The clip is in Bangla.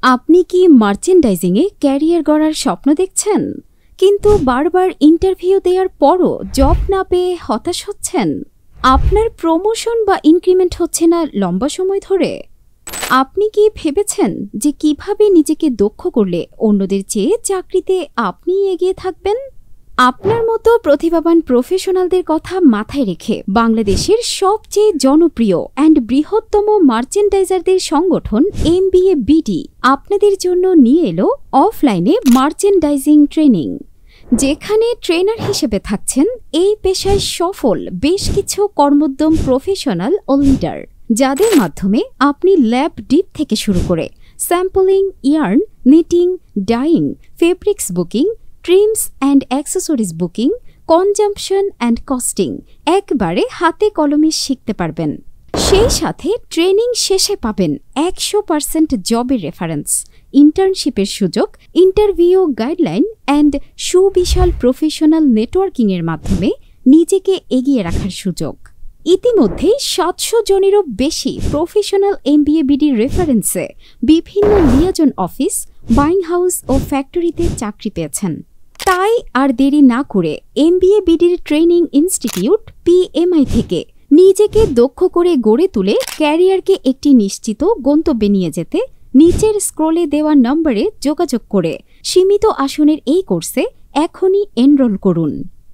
আপনি কি মার্চেন্ডাইজিংয়ে ক্যারিয়ার গড়ার স্বপ্ন দেখছেন, কিন্তু বারবার ইন্টারভিউ দেওয়ার পরও জব না পেয়ে হতাশ হচ্ছেন? আপনার প্রমোশন বা ইনক্রিমেন্ট হচ্ছে না লম্বা সময় ধরে? আপনি কি ভেবেছেন যে কিভাবে নিজেকে দক্ষ করলে অন্যদের চেয়ে চাকরিতে আপনি এগিয়ে থাকবেন? আপনার মতো প্রতিভাবান প্রফেশনালদের কথা মাথায় রেখে বাংলাদেশের সবচেয়ে জনপ্রিয় অ্যান্ড বৃহত্তম মার্চেন্ডাইজারদের সংগঠন MBA BD আপনাদের জন্য নিয়ে এলো অফলাইনে মার্চেন্ডাইজিং ট্রেনিং, যেখানে ট্রেনার হিসেবে থাকছেন এই পেশায় সফল বেশ কিছু কর্মোদ্যম প্রফেশনাল ও লিডার, যাদের মাধ্যমে আপনি ল্যাব ডিপ থেকে শুরু করে sampling, yarn, knitting, dyeing, fabrics booking, trims and accessories booking, consumption and costing একবারে হাতে কলমে শিখতে পারবেন। সেই সাথে ট্রেনিং শেষে পাবেন 100% জবের রেফারেন্স, ইন্টার্নশিপের সুযোগ, ইন্টারভিউ গাইডলাইন অ্যান্ড সুবিশাল প্রফেশনাল নেটওয়ার্কিংয়ের মাধ্যমে নিজেকে এগিয়ে রাখার সুযোগ। ইতিমধ্যে 700 জনেরও বেশি প্রফেশনাল MBA BD রেফারেন্সে বিভিন্ন লিয়াজন অফিস, বাইং হাউস ও ফ্যাক্টরিতে চাকরি পেয়েছেন। তাই আর দেরি না করে MBA BDর ট্রেনিং ইনস্টিটিউট PMI থেকে নিজেকে দক্ষ করে গড়ে তুলে ক্যারিয়ারকে একটি নিশ্চিত গন্তব্যে নিয়ে যেতে নিচের স্ক্রলে দেওয়া নম্বরে যোগাযোগ করে সীমিত আসনের এই কোর্সে এখনই এনরোল করুন।